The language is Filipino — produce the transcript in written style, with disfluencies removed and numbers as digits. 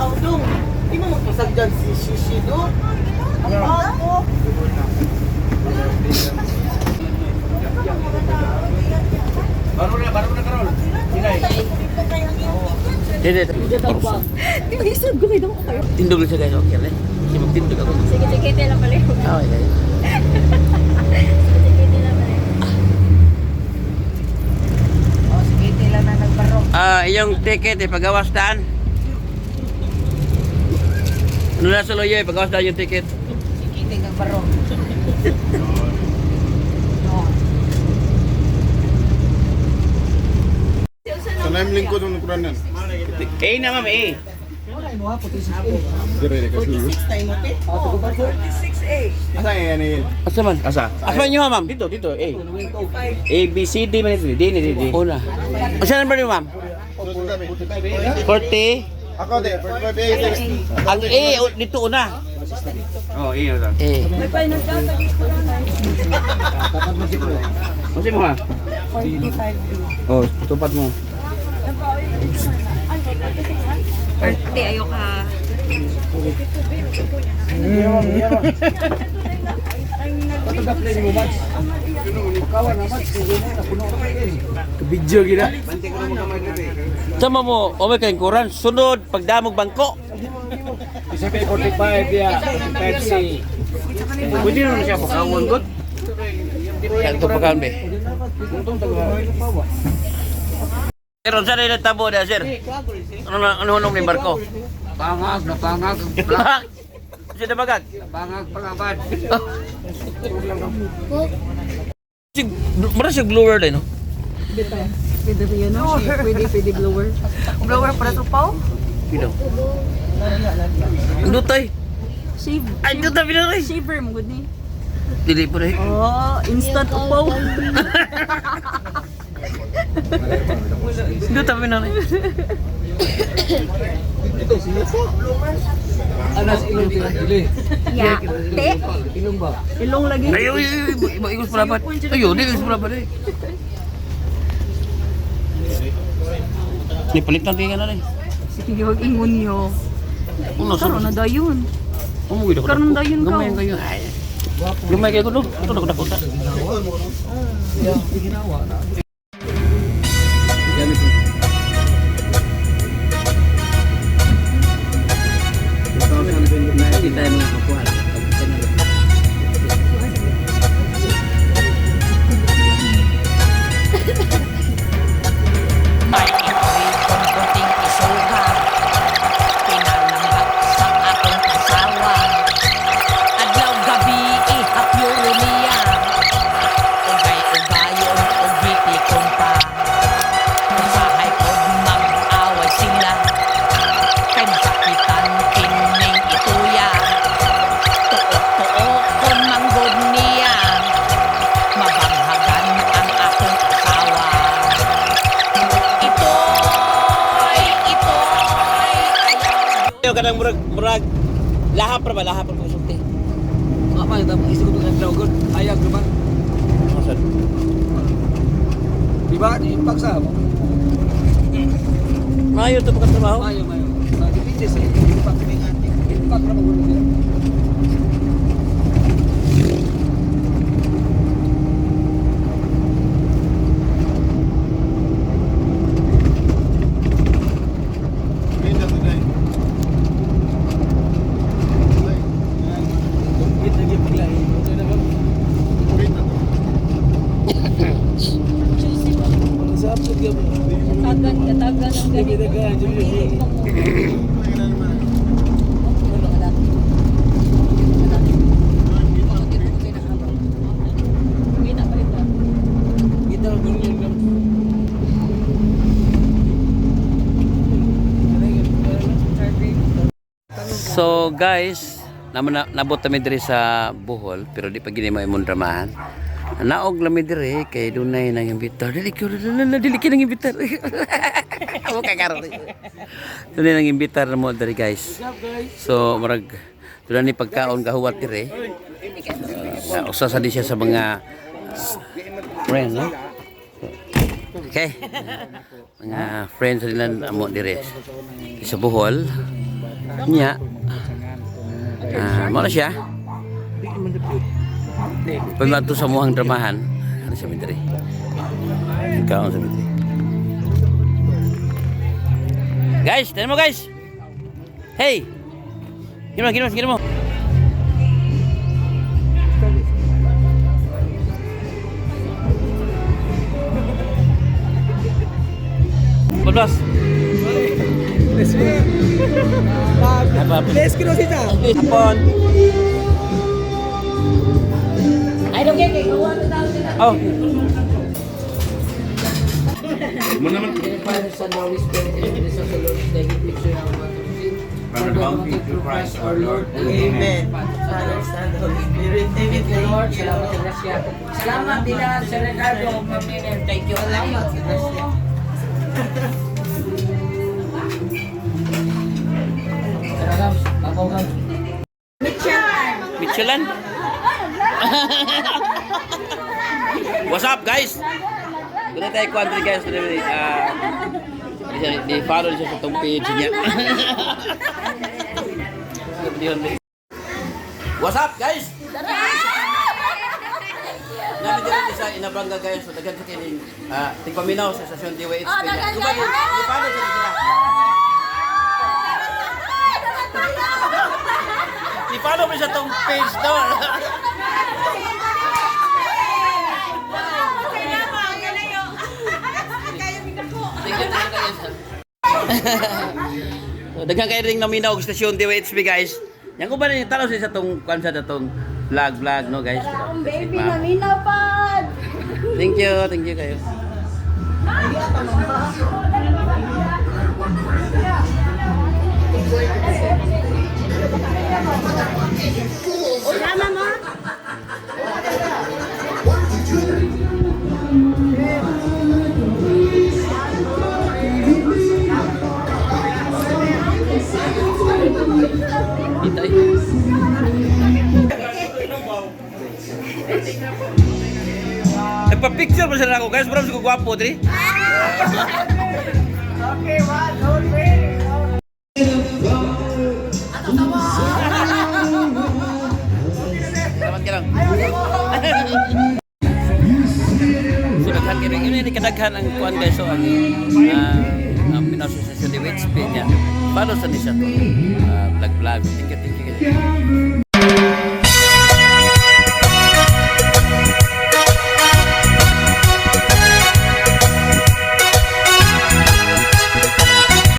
trabaho dong. Hindi mo magpasagdan si Shishi do. Ang bago. Baru na Karol. Sinay. Dede. Di ba isod ko kayo kayo? Tindog lang siya guys. Okay na. Kasi magtindog ako. Sige, sige, lang pala yun. Ah, okay. Sige, lang pala yun. Oh, sige, tila na nagbarok. Yung ticket pagawas daan. Ano na sa lawyer, pagawas daan yung ticket. Sige, nagbarok. Sa naim lingkod ng kuranan. Na ma'am, Dire ka suyo. 46 tayo mo, te. 46A. Asa yan yan? Asa man? Asa? Asa nyo ma'am? Dito, A, B, C, D man ito. D. Una. Asa number niyo ma'am? 40. Ako de, 45 Ang A, dito una. Oh, iya ta. A. May pa nagkakagit ko na. Kasi mo ha? 45B. Oh, tupat mo. Hindi, ayok ha. Video gina. Sama mo, may kayong kuran. Sunod, pagdamog bangko. Isa kay 45 ya. Pepsi. Pwede naman siya pakawon gud. Ito pagkaan be. Pero saan ay natabo na sir? Ano hunong ni barko? Pangag na pangag. Siya na bagag? Pangag palabad. Mara siya blower din, no? Pwede rin yun, no? Pwede blower. Blower para sa pau? Pino? Dutay. Shave. Ay, dutay pinoy. Shaver mo, good ni. Dili po rin. Oh, instant upaw. Dutay pinoy. Anas ilong pinagili. Ya, te. Ilong ba? Ilong lagi. Ayo, igos palapat. Ayo, di igos palapat eh. Ni palit lang tingin na rin. Sige, wag ingon nyo. Ano sa Karoon na dayon. Umuwi na ko. Karoon dayon ka. Gamay kayo. Ay. Gamay kayo ko. Ito na ko dakota. Hindi tayo mga kapuhan. May ito'y kunting isuga, pinanambak sa akong asawa. Adlaw gabi ihapyo niya, ugay-ugayon o biklikon pa. Usahay ko mag-away sila, kay masakitan kining ituya. Tuok-tuok kon manggod niya, mabanghagan ang akong asawa. Ayo kadang murag lahap ra ba lahap ra sulti. Apa yung tapos isip ko ng dragon? Ayag naman. Maksud. Di ba? Impact sa mo. Mayo to pagka trabaho. Mayo. Depende sa impact. Impact na mag-ulit. Katagan ang ganito. So guys, nabot kami diri sa Bohol pero di pa gini mo imong dramahan. Naog lami diri kay dunay nang imbitar. Dili ko nang imbitar. Amo ka karon. Dunay nang imbitar mo diri guys. So murag dunay ni pagkaon gahuwat diri. Usa sa di siya sa mga friend, no? Okay. Mga friends nila amo diri sa Bohol. Nya. Mana siya? Pembantu samuang dramahan. Ano siya mitri? Ikaw ang sabi. Guys, tingnan mo guys. Hey. Gino mo. Belas. Apa? Let's go siya. Apon. I don't get it. Oh. Mo naman. From the bounty through Christ our Lord. Amen. Father, Son, Holy Spirit. Amen. Lord, salamat sa grasya. Salamat din na sa Ricardo. Thank you. Salamat sa grasya. Michelin. What's up guys? Doon tayo country guys. Di-follow siya sa itong page niya. What's up guys? Namin din sa Inabanga guys. So daghan sa kining tigpaminaw sa stasyon DYHP niya. Di-follow siya sila. I-follow mo siya tong page doon. So, daghang kayo ring naminaw og stasyon DYHP guys. Yang ko ba rin tanaw sa tong kansa datong vlog no guys. Baby, naminaw pa. Thank you kayo. Sama mo? Itay. Pa-picture pa sila ako guys, parang ko gwapo diri. Okay, one, two, three. Salamat ka lang. So daghan kini ini kadaghan ang kuan guys so ang pinasosasyon di WHP niya. Follow sa ni siya to. Vlog. Thank you.